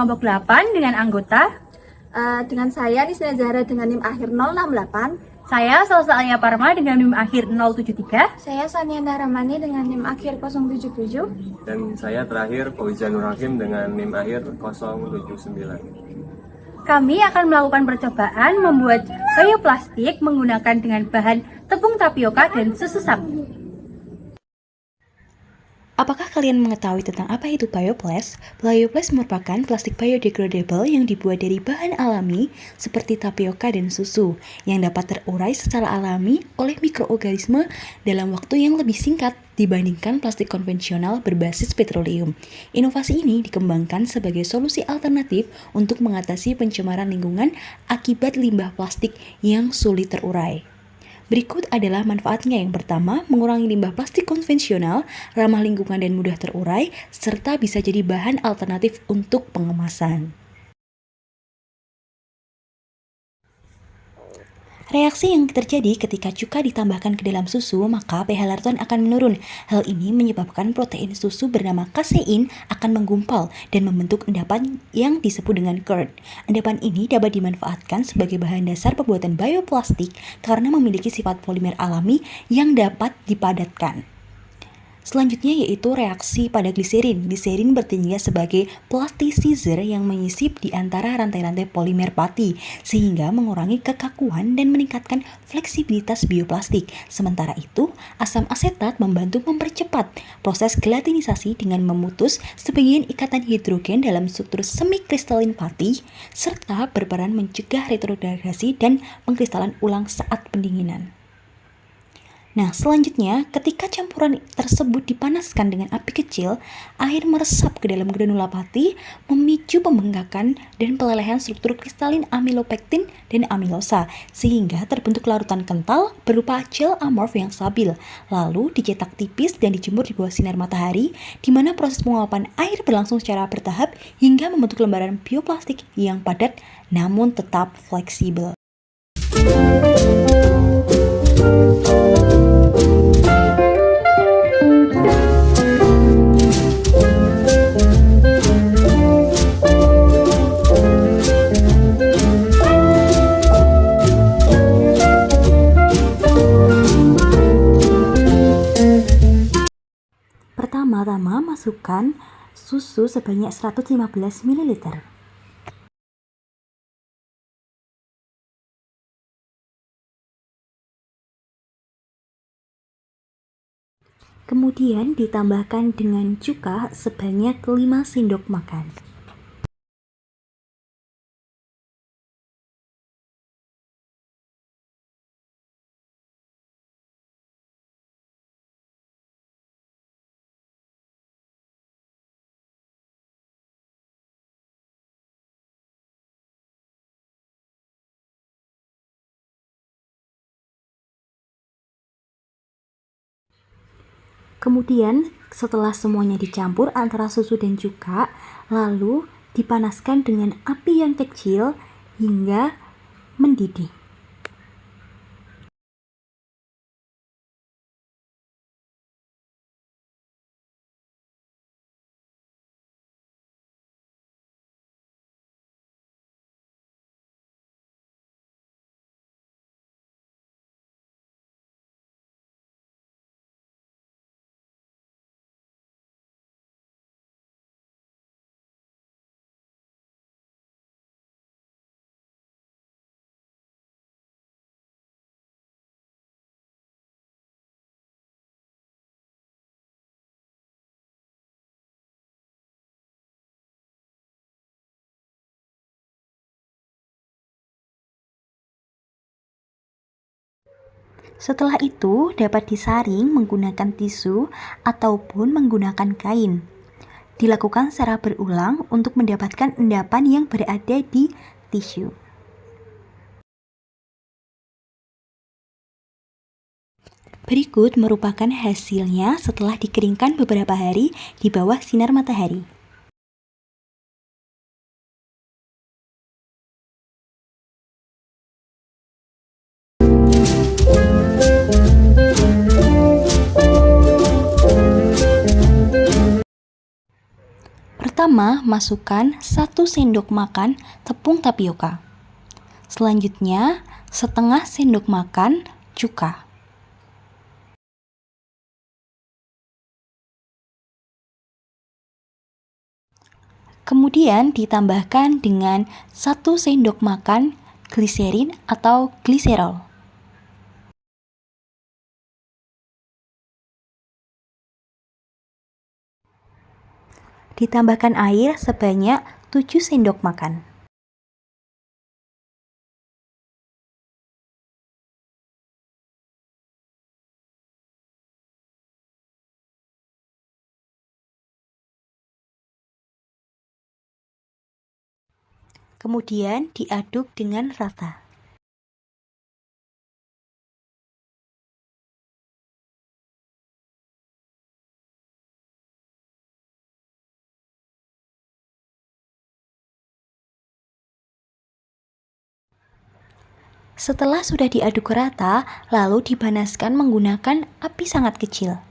kelompok 8 dengan anggota. Dengan saya Nisna Zahra dengan NIM akhir 068. Saya Salsa Alia Parma dengan NIM akhir 073. Saya Sanianda Ramani dengan NIM akhir 077. Dan saya terakhir Fauzian Nur Hakim dengan NIM akhir 079. Kami akan melakukan percobaan membuat bioplastik menggunakan dengan bahan tepung tapioka dan susu sapi. Apakah kalian mengetahui tentang apa itu bioplast? Bioplast merupakan plastik biodegradable yang dibuat dari bahan alami seperti tapioka dan susu yang dapat terurai secara alami oleh mikroorganisme dalam waktu yang lebih singkat dibandingkan plastik konvensional berbasis petroleum. Inovasi ini dikembangkan sebagai solusi alternatif untuk mengatasi pencemaran lingkungan akibat limbah plastik yang sulit terurai. Berikut adalah manfaatnya. Yang pertama, mengurangi limbah plastik konvensional, ramah lingkungan dan mudah terurai, serta bisa jadi bahan alternatif untuk pengemasan. Reaksi yang terjadi ketika cuka ditambahkan ke dalam susu, maka pH larutan akan menurun. Hal ini menyebabkan protein susu bernama kasein akan menggumpal dan membentuk endapan yang disebut dengan curd. Endapan ini dapat dimanfaatkan sebagai bahan dasar pembuatan bioplastik karena memiliki sifat polimer alami yang dapat dipadatkan. Selanjutnya yaitu reaksi pada gliserin. Gliserin bertindak sebagai plasticizer yang menyisip di antara rantai-rantai polimer pati sehingga mengurangi kekakuan dan meningkatkan fleksibilitas bioplastik. Sementara itu, asam asetat membantu mempercepat proses gelatinisasi dengan memutus sebagian ikatan hidrogen dalam struktur semikristalin pati serta berperan mencegah retrogradasi dan pengkristalan ulang saat pendinginan. Nah, selanjutnya, ketika campuran tersebut dipanaskan dengan api kecil, air meresap ke dalam granula pati, memicu pembengkakan dan pelelehan struktur kristalin amilopektin dan amilosa, sehingga terbentuk larutan kental berupa gel amorf yang stabil. Lalu dicetak tipis dan dijemur di bawah sinar matahari, di mana proses penguapan air berlangsung secara bertahap hingga membentuk lembaran bioplastik yang padat namun tetap fleksibel. Pertama-tama masukkan susu sebanyak 115 ml. Kemudian ditambahkan dengan cuka sebanyak 5 sendok makan. Kemudian setelah semuanya dicampur antara susu dan cuka, lalu dipanaskan dengan api yang kecil hingga mendidih. Setelah itu dapat disaring menggunakan tisu ataupun menggunakan kain. Dilakukan secara berulang untuk mendapatkan endapan yang berada di tisu. Berikut merupakan hasilnya setelah dikeringkan beberapa hari di bawah sinar matahari. Pertama, masukkan 1 sendok makan tepung tapioka. Selanjutnya, setengah sendok makan cuka. Kemudian ditambahkan dengan 1 sendok makan gliserin atau gliserol. Ditambahkan air sebanyak 7 sendok makan. Kemudian diaduk dengan rata. Setelah sudah diaduk rata, lalu dipanaskan menggunakan api sangat kecil.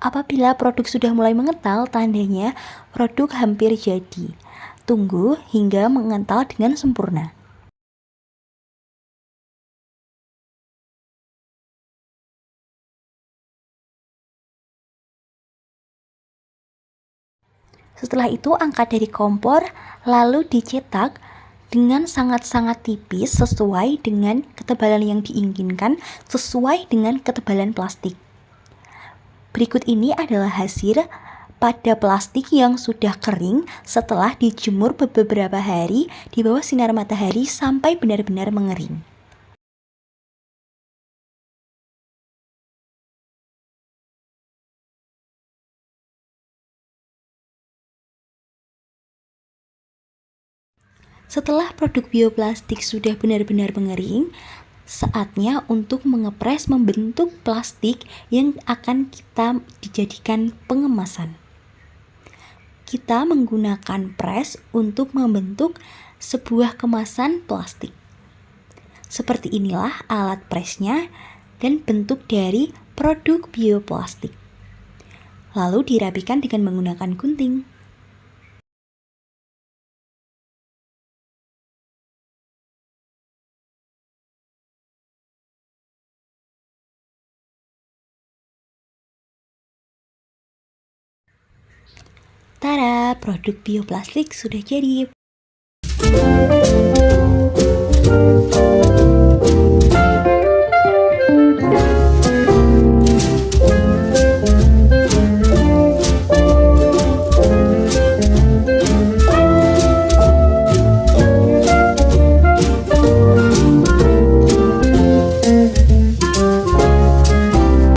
Apabila produk sudah mulai mengental, tandanya produk hampir jadi. Tunggu hingga mengental dengan sempurna. Setelah itu angkat dari kompor, lalu dicetak dengan sangat-sangat tipis sesuai dengan ketebalan yang diinginkan, sesuai dengan ketebalan plastik. Berikut ini adalah hasil pada plastik yang sudah kering setelah dijemur beberapa hari di bawah sinar matahari sampai benar-benar mengering. Setelah produk bioplastik sudah benar-benar mengering, saatnya untuk mengepres membentuk plastik yang akan kita dijadikan pengemasan. Kita menggunakan pres untuk membentuk sebuah kemasan plastik. Seperti inilah alat presnya dan bentuk dari produk bioplastik. Lalu dirapikan dengan menggunakan gunting. Tara, produk bioplastik sudah jadi.